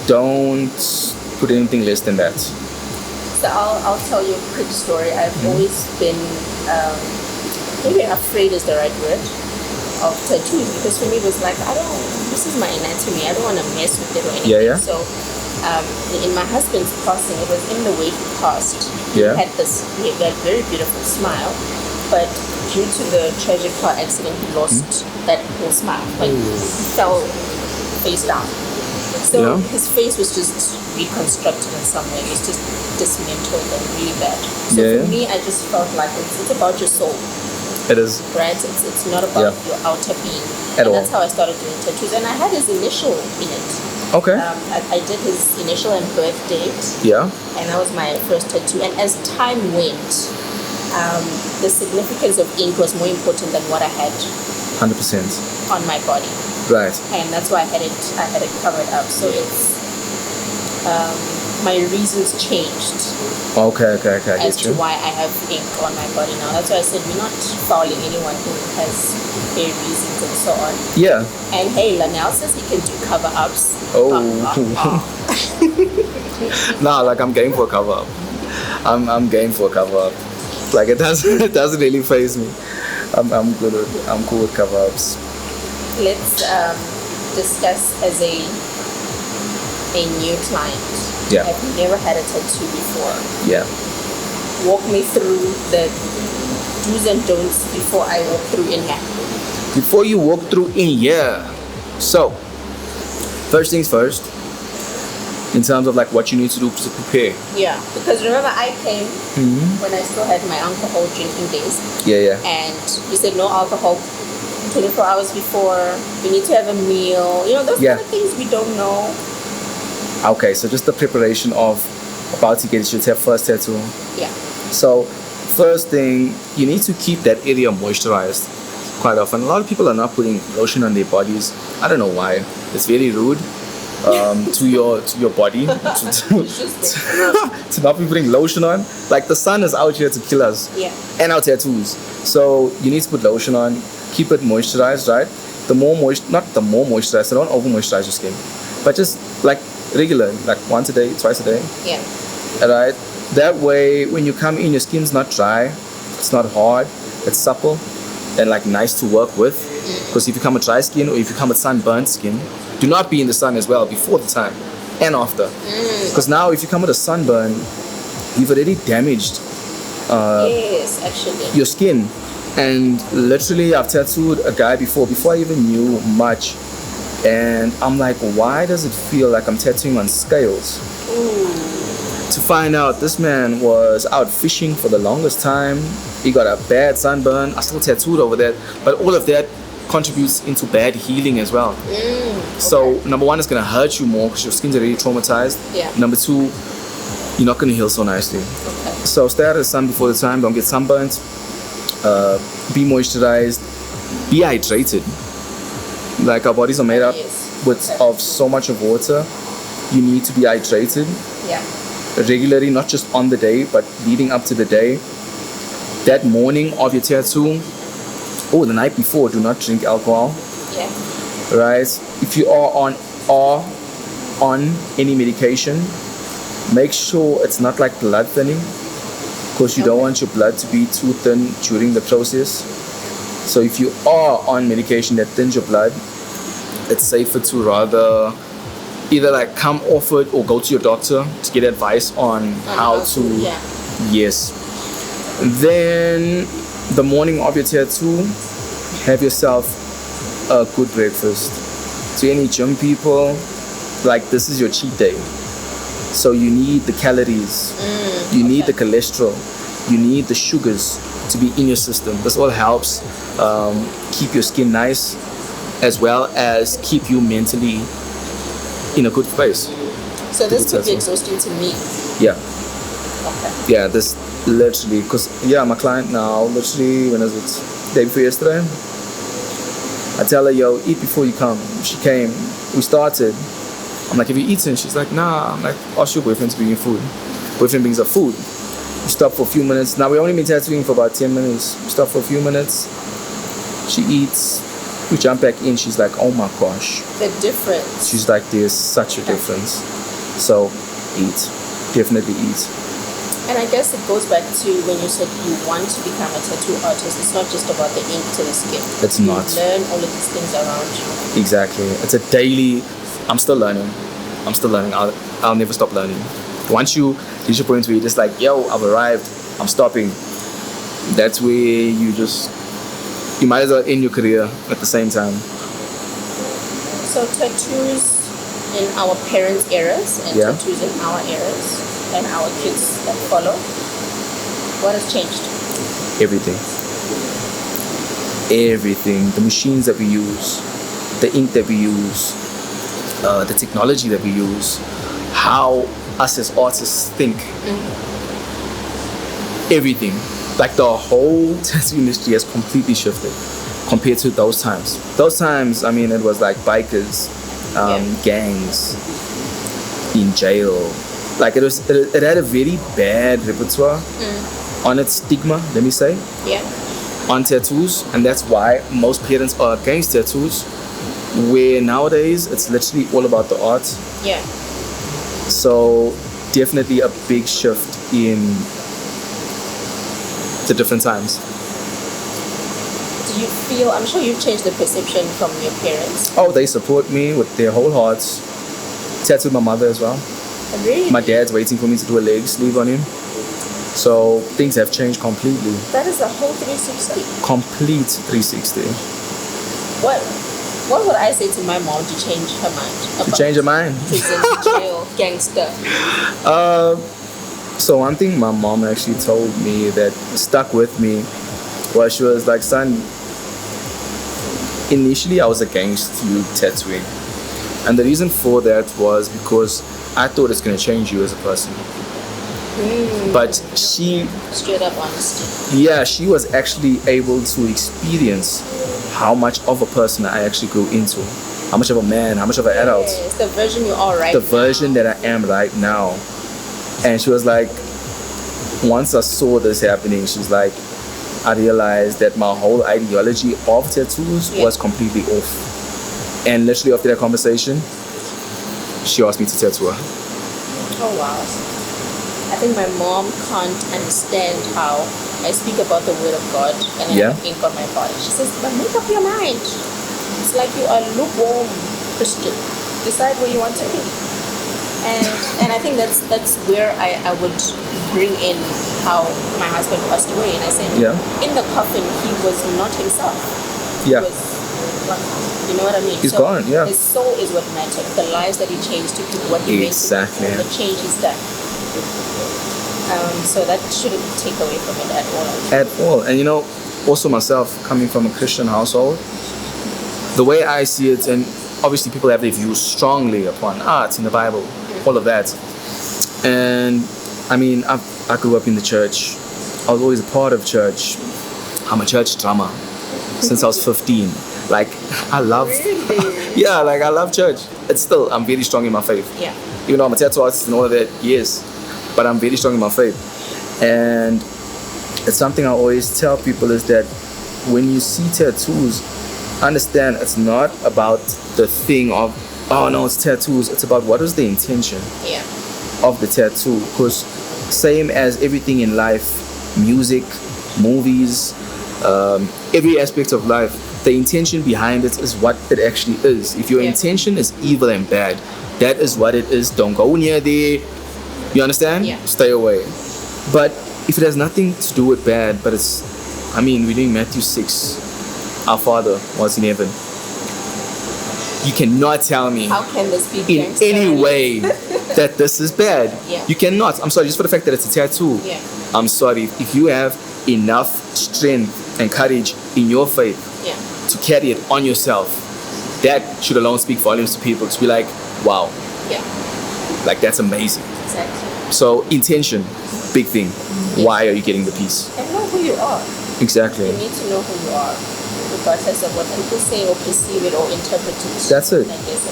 don't put anything less than that. So I'll tell you a quick story. I've always been maybe afraid is the right word of tattoos, because for me it was like, this is my anatomy. I don't want to mess with it or anything. Yeah. So in my husband's passing, it was in the way he passed. Yeah. He had that very beautiful smile, but due to the tragic car accident, he lost that whole smile. Like, he fell face down. So his face was just reconstructed in some way. It was just dismantled and really bad. So for me, I just felt like it's about your soul. It is. Right? It's not about your outer being. At all. That's how I started doing tattoos. And I had his initial in it. Okay. I did his initial and birth date. Yeah. And that was my first tattoo. And as time went, the significance of ink was more important than what I had 100%. on my body. Right. And that's why I had it covered up. So it's my reasons changed Okay, I as get to you. why I have ink on my body now. That's why I said we're not fouling anyone who has their reasons and so on. Yeah. And hey, Larnelle says he can do cover ups. Nah, like I'm game for a cover up. I'm game for a cover up. Like it doesn't really faze me. I'm cool with cover ups. Let's discuss as a new client. Yeah. Have you never had a tattoo before? Yeah. Walk me through the do's and don'ts before I walk through in here. Before you walk through in here. So, first things first, in terms of like what you need to do to prepare. Yeah, because remember I came when I still had my alcohol drinking days. Yeah. And you said no alcohol 24 hours before. We need to have a meal. Those kind of things we don't know. Okay, so just the preparation of about to get your first tattoo. Yeah. So, first thing, you need to keep that area moisturized quite often. A lot of people are not putting lotion on their bodies. I don't know why. It's very rude to your body to not be putting lotion on. Like, the sun is out here to kill us. Yeah. And our tattoos. So you need to put lotion on. Keep it moisturized, right? Not the more moisturized. So don't over moisturize your skin, but just like regular, like once a day, twice a day. Yeah. Alright. That way, when you come in, your skin's not dry. It's not hard. It's supple and like nice to work with. Because if you come with dry skin or if you come with sunburnt skin, do not be in the sun as well before the time and after. Because now, if you come with a sunburn, you've already damaged Yes, actually. your skin. And literally, I've tattooed a guy before I even knew much. And I'm like, why does it feel like I'm tattooing on scales? To find out, this man was out fishing for the longest time. He got a bad sunburn. I still tattooed over that. But all of that contributes into bad healing as well. So, number one, it's going to hurt you more because your skin's already traumatized. Yeah. Number two, you're not going to heal so nicely. Okay. So stay out of the sun before the time. Don't get sunburnt. Be moisturized. be hydrated. Like our bodies are made up of so much of water. You need to be hydrated regularly, not just on the day, but leading up to the day. That morning of your tattoo, or the night before, do not drink alcohol. Yeah. Right? If you are on any medication, make sure it's not like blood thinning, because you don't want your blood to be too thin during the process. So if you are on medication that thins your blood, it's safer to rather either like come off it or go to your doctor to get advice on how to. Yes. Then the morning of your tattoo, have yourself a good breakfast. To any gym people, like this is your cheat day. So you need the calories, you need the cholesterol, you need the sugars to be in your system. This all helps keep your skin nice, as well as keep you mentally in a good place. So this could be exhausting to me. Yeah. Okay. Yeah, this literally, because my client now, literally, when is it? Day before yesterday. I tell her, yo, eat before you come. She came, we started. I'm like, have you eaten? She's like, nah. I'm like, ask your boyfriend to bring you food. Boyfriend brings her food. We stop for a few minutes. Now we only been tattooing for about 10 minutes. We stop for a few minutes. She eats. We jump back in. She's like, oh my gosh. The difference. She's like, there's such a difference. So eat. Definitely eat. And I guess it goes back to when you said you want to become a tattoo artist. It's not just about the ink to the skin. It's not. You learn all of these things around you. Exactly. It's a daily. I'm still learning. I'll never stop learning. Once you reach a point where you're just like, yo, I've arrived, I'm stopping. That's where you might as well end your career at the same time. So tattoos in our parents' eras and tattoos in our eras and our kids that follow, what has changed? Everything. The machines that we use, the ink that we use, the technology that we use, how us as artists think. Everything. Like the whole tattoo industry has completely shifted compared to those times. Those times, I mean, it was like bikers, gangs, in jail. Like it had a very bad repertoire on its stigma, let me say, on tattoos. And that's why most parents are against tattoos, where nowadays it's literally all about the art. So definitely a big shift in the different times. Do you feel, I'm sure you've changed the perception from your parents? Oh, they support me with their whole hearts. Tattooed my mother as well. Really? My dad's waiting for me to do a leg sleeve on him. So things have changed completely. That is a whole 360. Complete 360. What would I say to my mom to change her mind? To change her mind? Prison, jail, gangster. So one thing my mom actually told me that stuck with me was, she was like, son, initially I was against you tattooing. And the reason for that was because I thought it's going to change you as a person. But she... Straight up honesty. Yeah, she was actually able to experience how much of a person I actually grew into. How much of a man, how much of an adult. Yes, the version you are right now. The version that I am right now. And she was like, once I saw this happening, she's like, I realized that my whole ideology of tattoos was completely off. And literally after that conversation, she asked me to tattoo her. Oh wow. I think my mom can't understand how I speak about the word of God and I have ink on my body. She says, but make up your mind. It's like you are lukewarm Christian. Decide where you want to be. And I think that's where I would bring in how my husband passed away. And I said, in the coffin, he was not himself. He was, you know what I mean? He's gone, His soul is what mattered. The lives that he changed to people, what he made to people, the change he's done. So that shouldn't take away from it at all. At all. And you know, also myself, coming from a Christian household, the way I see it, and obviously people have their views strongly upon art in the Bible, all of that. And I mean, I grew up in the church. I was always a part of church. I'm a church drummer. since I was 15. Like, I love, yeah, like I love church. I'm very strong in my faith. Yeah. Even though I'm a tattoo artist and all of that, yes, but I'm very strong in my faith. And it's something I always tell people is that when you see tattoos, understand it's not about the thing of, oh no, it's tattoos. It's about what is the intention of the tattoo. Because same as everything in life, music, movies, every aspect of life, the intention behind it is what it actually is. If your intention is evil and bad, that is what it is. Don't go near there. You understand? Yeah. Stay away. But if it has nothing to do with bad, but it's, we're doing Matthew 6. Our Father was in heaven. You cannot tell me how can this be in any way that this is bad. Yeah. You cannot. I'm sorry, just for the fact that it's a tattoo. Yeah. I'm sorry. If you have enough strength and courage in your faith to carry it on yourself, that should alone speak volumes to people to be like, wow. Yeah. Like, that's amazing. Exactly. So, intention, big thing. Why are you getting the piece? And know who you are. Exactly. You need to know who you are, regardless of what people say or perceive it or interpret it. That's it. I guess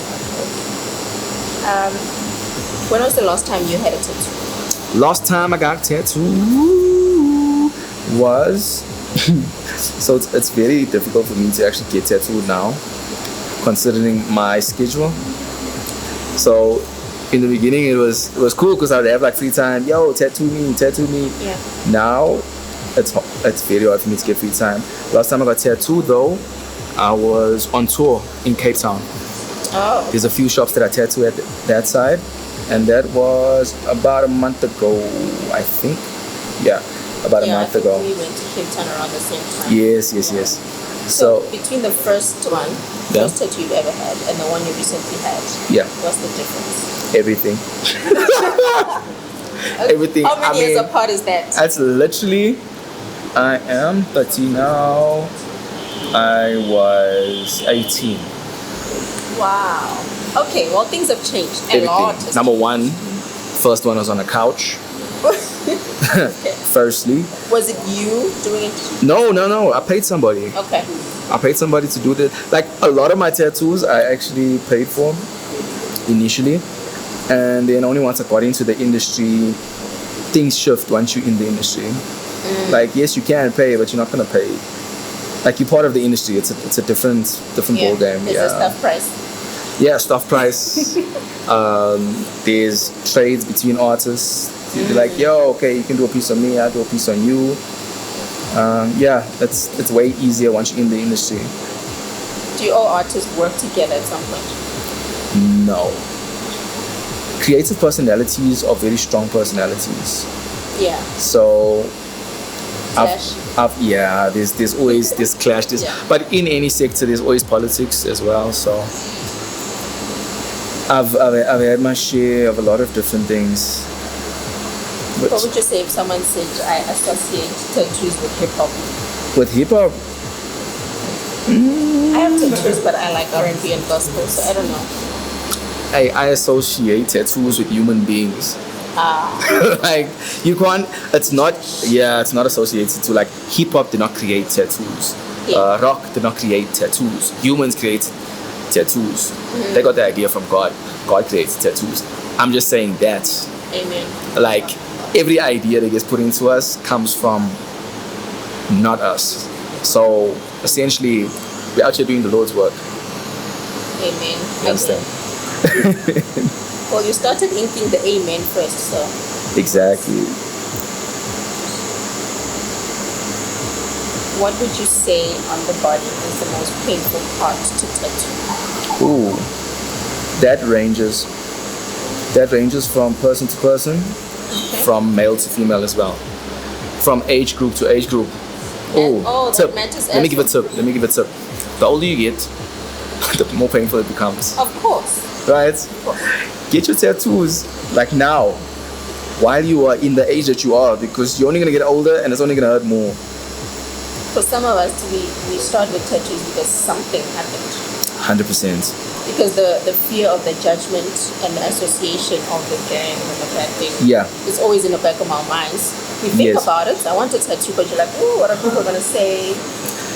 when was the last time you had a tattoo? Last time I got tattoo was so it's very difficult for me to actually get tattooed now, considering my schedule. So in the beginning it was cool because I would have like free time. Yo, tattoo me. Yeah. Now it's very hard for me to get free time. Last time I got tattooed though, I was on tour in Cape Town. Oh. There's a few shops that I tattoo at that side, and that was about a month ago, I think. Yeah, about a month ago. We went to Cape Town around the same time. Yes. So between the first tattoo you've ever had and the one you recently had, what's the difference? Everything. Everything. How many years apart is that? That's literally, I am 30 now. I was 18. Wow. Okay, well, things have changed a Everything. lot. Number one, first one was on a couch. Okay. Firstly. Was it you doing it? No. I paid somebody. Okay. I paid somebody to do this. Like, a lot of my tattoos I actually paid for initially. And then only once I got into the industry, things shift once you're in the industry. Like, yes, you can pay, but you're not going to pay. Like, you're part of the industry. It's a different ball game. There's a stuff price. Yeah, stuff price. There's trades between artists. You'd be like, yo, okay, you can do a piece on me, I'll do a piece on you. It's way easier once you're in the industry. Do you all artists work together at some point? No. Creative personalities are very strong personalities. Yeah. So Clash. There's always this clash. But in any sector, there's always politics as well. So I've had my share of a lot of different things. What would you say if someone said I associate tattoos with hip hop? With hip hop? I have tattoos, but I like R&B and gospel, so I don't know. I associate tattoos with human beings. Like, you can't, it's not associated to, like, hip hop did not create tattoos. Rock did not create tattoos. Humans create tattoos. They got the idea from God. God creates tattoos. I'm just saying that. Amen. Like, every idea that gets put into us comes from not us. So essentially, we're out here doing the Lord's work. Amen. You understand? Well, you started inking the amen first, so. Exactly. What would you say on the body is the most painful part to tattoo? Ooh, that ranges from person to person, from male to female as well, from age group to age group. Tip. Let me give a tip. The older you get, the more painful it becomes. Of course. Right? Get your tattoos like now, while you are in the age that you are, because you're only gonna get older and it's only gonna hurt more. For some of us, we start with tattoos because something happened. 100%. Because the fear of the judgment and the association of the gang and the bad thing is always in the back of our minds. We think about it. I want a tattoo, but you're like, oh, what are people going to say?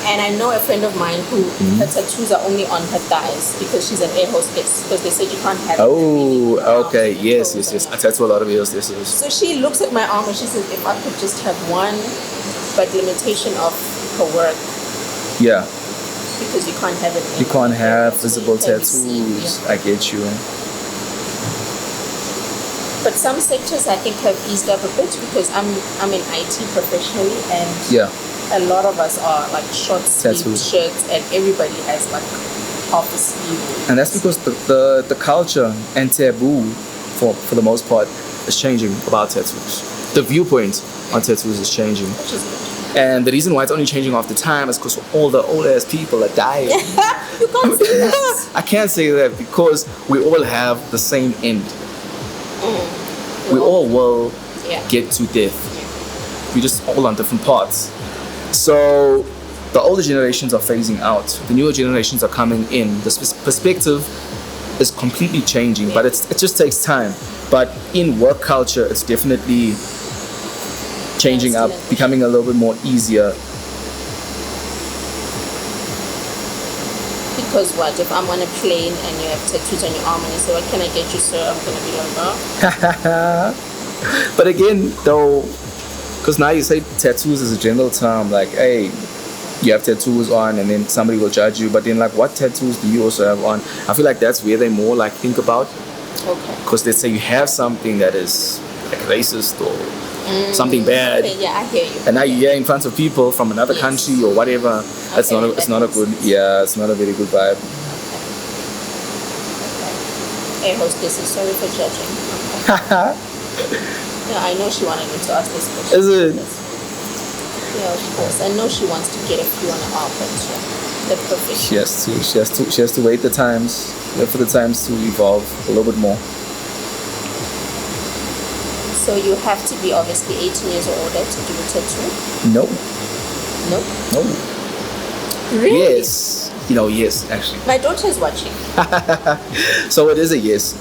And I know a friend of mine who her tattoos are only on her thighs because she's an air hostess. Because they said you can't have. Oh, okay. Yes. I tattoo a lot of air hostesses. So she looks at my arm and she says, if I could just have one, but limitation of her work. Yeah. Because you can't have it. You can't have visible tattoos. I get you. But some sectors I think have eased up a bit because I'm in IT professionally and a lot of us are like short sleeve shirts and everybody has like half a sleeve. And that's because the culture and taboo for the most part is changing about tattoos. The viewpoint on tattoos is changing. Which is good. And the reason why it's only changing all the time is because all the old ass people are dying. You can't say that. I can't say that because we all have the same end. We all will get to death. We're just all on different paths. So the older generations are phasing out. The newer generations are coming in. The perspective is completely changing, but it just takes time. But in work culture, it's definitely changing up, becoming a little bit more easier. Because what? If I'm on a plane and you have tattoos on your arm and you say, what can I get you, sir? I'm going to be like, oh. But again, though, because now you say tattoos is a general term, like, hey, you have tattoos on and then somebody will judge you. But then, like, what tattoos do you also have on? I feel like that's where they more, like, think about. Okay. Because they say you have something that is, like, racist or something bad. Okay, yeah, I hear you. And now you're here in front of people from another country or whatever. It's not a good, it's not a very good vibe. Okay. Air hostesses, sorry for judging. Yeah, I know she wanted me to ask this question. Is it? Yeah, of course. I know she wants to get a few on the arm, but that's perfect. She has to wait for the times to evolve a little bit more. So you have to be obviously 18 years or older to do a tattoo? No. No? No. Really? Yes. Yes, actually. My daughter is watching. So it is a yes.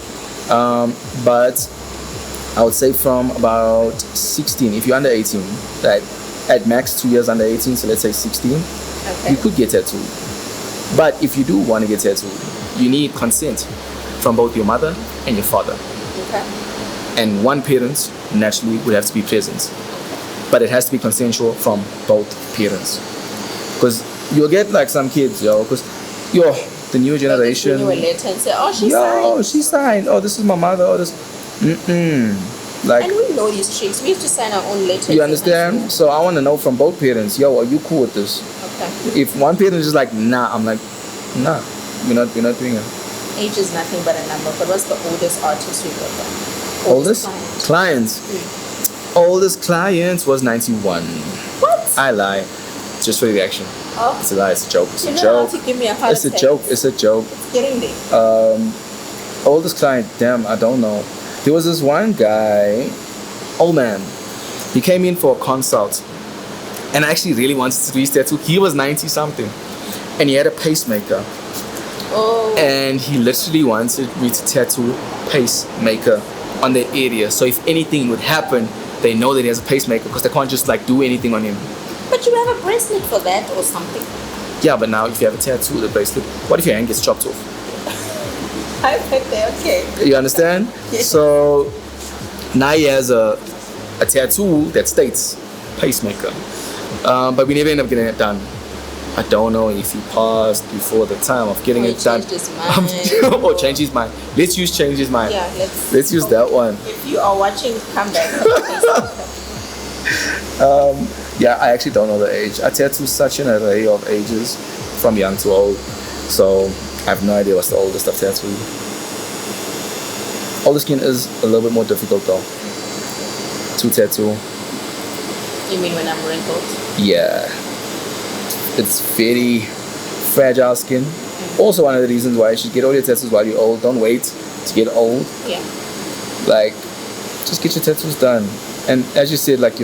But I would say from about 16, if you're under 18, that at max 2 years under 18, so let's say 16, you could get tattooed. But if you do want to get tattooed, you need consent from both your mother and your father. Okay. And one parent naturally would have to be present. But it has to be consensual from both parents. Because you'll get like some kids, because the new generation. You a letter and say, oh, she signed. Oh, this is my mother. Oh, this. Like. And we know these chicks. We have to sign our own letters. You understand? So I want to know from both parents. Are you cool with this? Okay. If one parent is just like, nah, I'm like, nah, we're not doing it. Age is nothing but a number. But what's the oldest artist you've got done? Oldest clients. Oldest clients was 91. What? I lie. Just for the reaction. Oh. It's a lie. It's a joke. It's a joke. joke. To give me a heart it's attack. a joke. It's a joke. It's getting there. Oldest client. Damn, I don't know. There was this one guy, old man. He came in for a consult, and I actually really wanted to do his tattoo. He was 90 something, and he had a pacemaker. Oh. And he literally wanted me to tattoo pacemaker on the area, so if anything would happen, they know that he has a pacemaker because they can't just like do anything on him. But you have a bracelet for that or something. Yeah, but now if you have a tattoo, the bracelet, what if your hand gets chopped off? I bet they're okay. You understand? Yes. So now he has a tattoo that states pacemaker, but we never end up getting it done. I don't know if he passed before the time of getting it done. His mind. Or change his mind. Let's use change his mind. Yeah, let's use that one. If you are watching, come back. Yeah, I actually don't know the age. I tattoo such an array of ages from young to old. So I have no idea what's the oldest I've tattooed. Older skin is a little bit more difficult though to tattoo. You mean when I'm wrinkled? Yeah. It's very fragile skin. Also one of the reasons why you should get all your tattoos while you're old. Don't wait to get old. Yeah. Like, just get your tattoos done. And as you said, like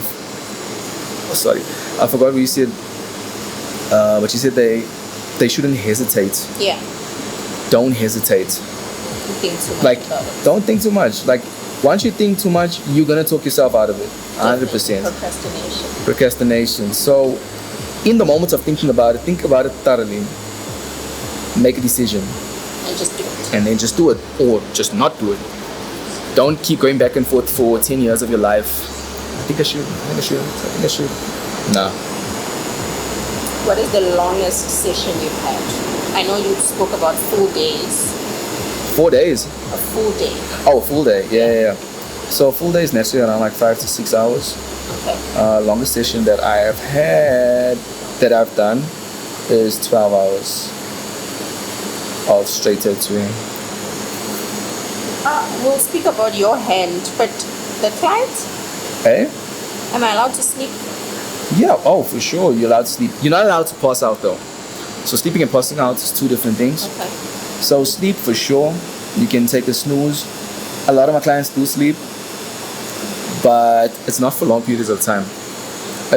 sorry, I forgot what you said. But you said they shouldn't hesitate. Yeah. Don't hesitate. Think too much like, about it. Don't think too much. Like, once you think too much, you're gonna talk yourself out of it. 100%. Procrastination. So in the moment of thinking about it, think about it thoroughly. Make a decision. And just do it. And then just do it, or just not do it. Don't keep going back and forth for 10 years of your life. I think I should. Nah. What is the longest session you've had? I know you spoke about full days. 4 days? A full day. Oh, a full day. Yeah. So a full day is naturally around like 5 to 6 hours. Okay. Longest session that I have had, that I've done, is 12 hours of straight tattooing. We'll speak about your hand, but the client? Hey? Am I allowed to sleep? Yeah, oh, for sure. You're allowed to sleep. You're not allowed to pass out though. So sleeping and passing out is two different things. Okay. So sleep for sure. You can take a snooze. A lot of my clients do sleep, but it's not for long periods of time.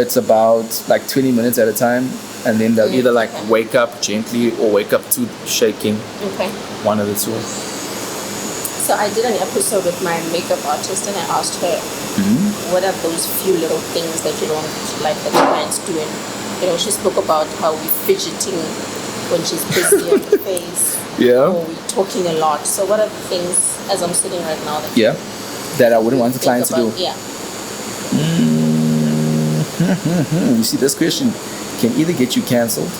It's about like 20 minutes at a time, and then they'll either like wake up gently or wake up to shaking. Okay. One of the two. So I did an episode with my makeup artist, and I asked her, what are those few little things that you don't like that clients do? And she spoke about how we're fidgeting when she's busy on the face. Yeah. Or we're talking a lot. So what are the things, as I'm sitting right now, that I wouldn't want the client to do? Yeah. You see, this question can either get you cancelled.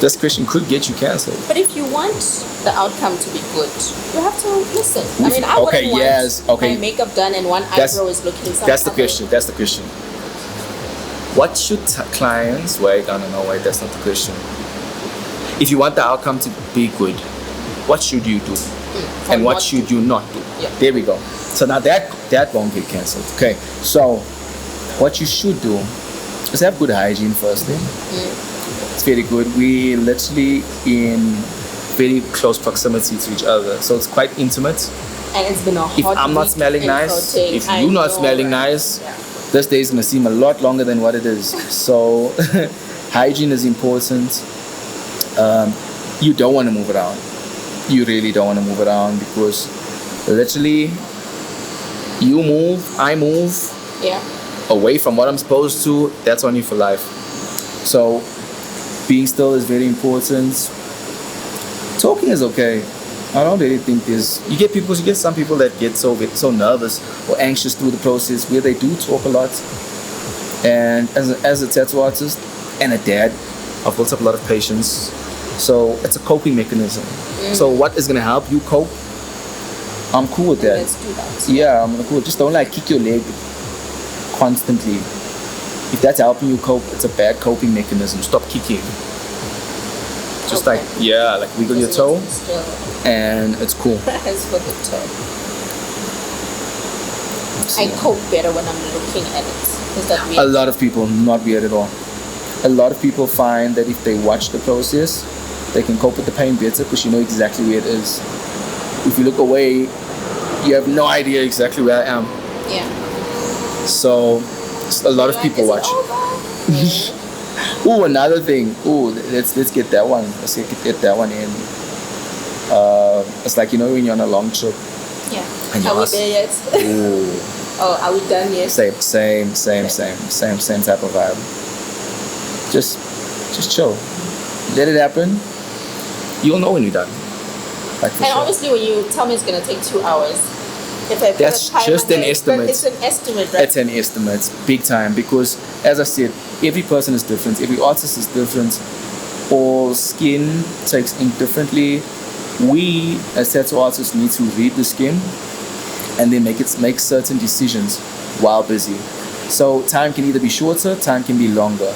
This question could get you cancelled. But if you want the outcome to be good, you have to listen. I mean, I wouldn't want my makeup done and one eyebrow is looking something. That's the question. What should clients... Wait, no, that's not the question. If you want the outcome to be good, what should you do? And what should you not do? Yeah. There we go. So now that won't get cancelled. Okay, so what you should do is have good hygiene firstly. It's very good. We literally in very close proximity to each other, so it's quite intimate. And it's been a hot If I'm not smelling nice, if you're not smelling nice, this day is going to seem a lot longer than what it is. So hygiene is important. You don't want to move around. You really don't want to move around, because literally you move, I move away from what I'm supposed to, that's on you for life. So being still is very important. Talking is okay. I don't really think you get some people that get so nervous or anxious through the process where they do talk a lot. And as a tattoo artist and a dad, I've built up a lot of patience. So it's a coping mechanism. So what is going to help you cope? I'm cool with that. Let's do that. Yeah, I'm cool. Just don't kick your leg constantly. If that's helping you cope, it's a bad coping mechanism. Stop kicking. Just wiggle your toe, and it's cool. As for the toe, I cope better when I'm looking at it. Is that weird? A lot of people, not weird at all. A lot of people find that if they watch the process, they can cope with the pain better, because you know exactly where it is. If you look away, you have no idea exactly where I am. Yeah. So a lot of people watch. Ooh, another thing. Ooh, let's get that one. Let's get that one in. It's like when you're on a long trip. Yeah. Are we there yet? Ooh. Oh, are we done yet? Same type of vibe. Just chill. Let it happen. You'll know when you're done. Obviously, when you tell me it's gonna take 2 hours, that's just an estimate. It's an estimate, right? It's an estimate, big time. Because as I said, every person is different. Every artist is different. All skin takes ink differently. We as tattoo artists need to read the skin and then make certain decisions while busy. So time can either be shorter, time can be longer.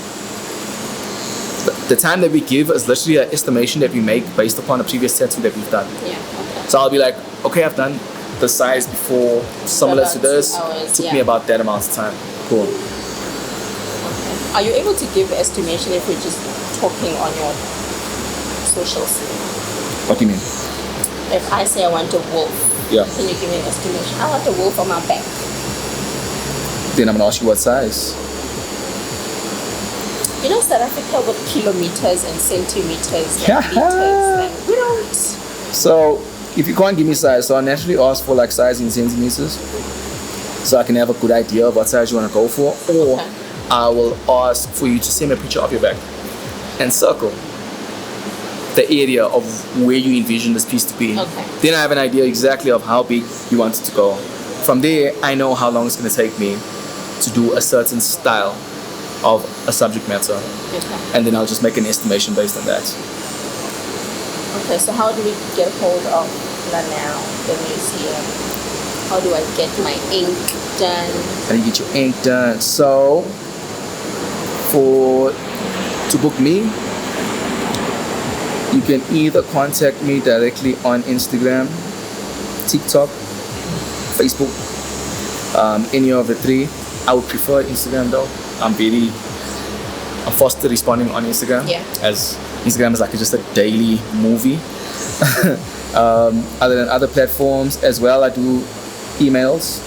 The time that we give is literally an estimation that we make based upon a previous tattoo that we've done. Yeah. Okay. So I'll be like, okay, I've done the size before, similar to this. Took me about that amount of time. Cool. Okay. Are you able to give estimation if we're just talking on your socials? What do you mean? If I say I want a wolf, can you give me an estimation? I want a wolf on my back. Then I'm gonna ask you what size. South Africa with kilometers and centimeters and meters, and we don't. So if you can't give me size, so I naturally ask for size in centimeters, so I can have a good idea of what size you want to go for. Or I will ask for you to send me a picture of your back and circle the area of where you envision this piece to be. Okay. Then I have an idea exactly of how big you want it to go. From there, I know how long it's going to take me to do a certain style of a subject matter. Okay. And then I'll just make an estimation based on that. Okay, so how do we get hold of Larnelle, the museum? How do I get my ink done? How do you get your ink done? So, to book me, you can either contact me directly on Instagram, TikTok, Facebook, any of the three. I would prefer Instagram though. I'm faster responding on Instagram. Yeah. As Instagram is like just a daily movie. Other than other platforms as well, I do emails.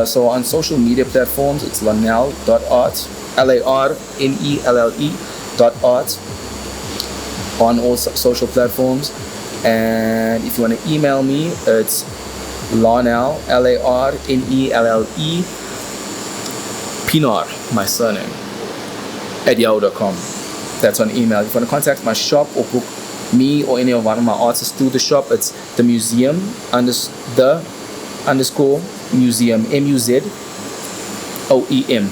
So on social media platforms, it's larnelle.art, LARNELLE.art on all social platforms. And if you want to email me, it's Larnelle, LARNELLE, Pinar, my surname, @yahoo.com. That's on email. If you want to contact my shop or book me or any of one of my artists through the shop, it's the museum _museum, MUZOEM.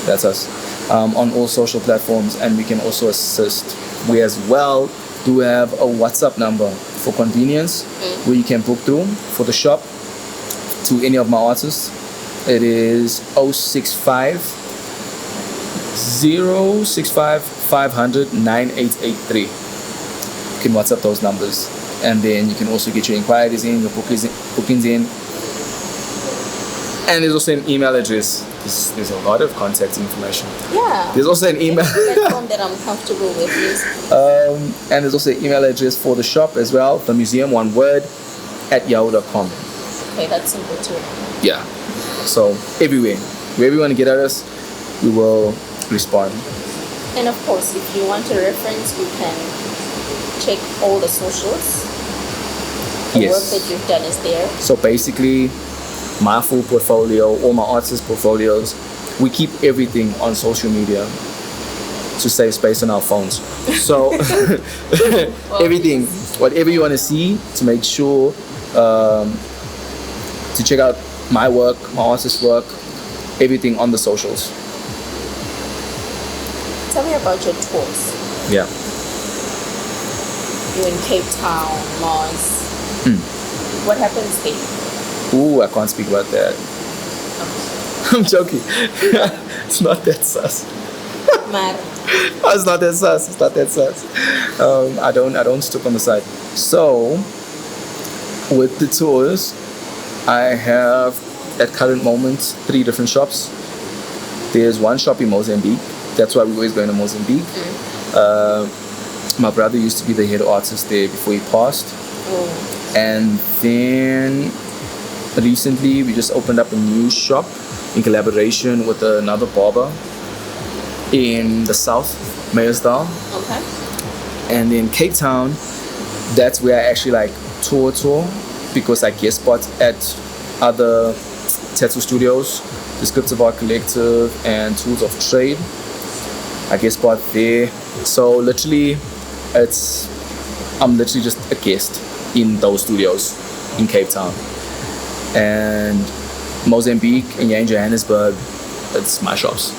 That's us. On all social platforms, and we can also assist. We as well do have a WhatsApp number for convenience where you can book through for the shop to any of my artists. It is 065 500 9883. You can WhatsApp those numbers, and then you can also get your inquiries in, your bookings in. And there's also an email address. There's a lot of contact information. Yeah. There's also an email. Platform that I'm comfortable with using. And there's also an email address for the shop as well. The museum, one word, @yahoo.com. Okay, that's simple too. Yeah. So everywhere, wherever you want to get at us, we will respond. And of course, if you want a reference, you can check all the socials. The work that you've done is there. So basically, my full portfolio, all my artist portfolios, we keep everything on social media to save space on our phones. So everything, whatever you want to see, to make sure to check out my work, my artist's work, everything on the socials. Tell me about your tours. Yeah. You're in Cape Town, Mars. What happens there? Ooh, I can't speak about that. I'm joking. It's not that sus. Mar. It's not that sus. It's not that sus. I don't stop on the side. So, with the tours, I have at current moment 3 different shops. There's one shop in Mozambique. That's why we're always going to Mozambique. My brother used to be the head artist there before he passed. And then recently we just opened up a new shop in collaboration with another barber in the south, Meyersdal. Okay. And then Cape Town, that's where I actually like tour because I guest spot at other tattoo studios, Descriptive Art Collective and Tools of Trade. I guest spot there. So literally, I'm literally just a guest in those studios in Cape Town. And Mozambique and in Johannesburg, it's my shops.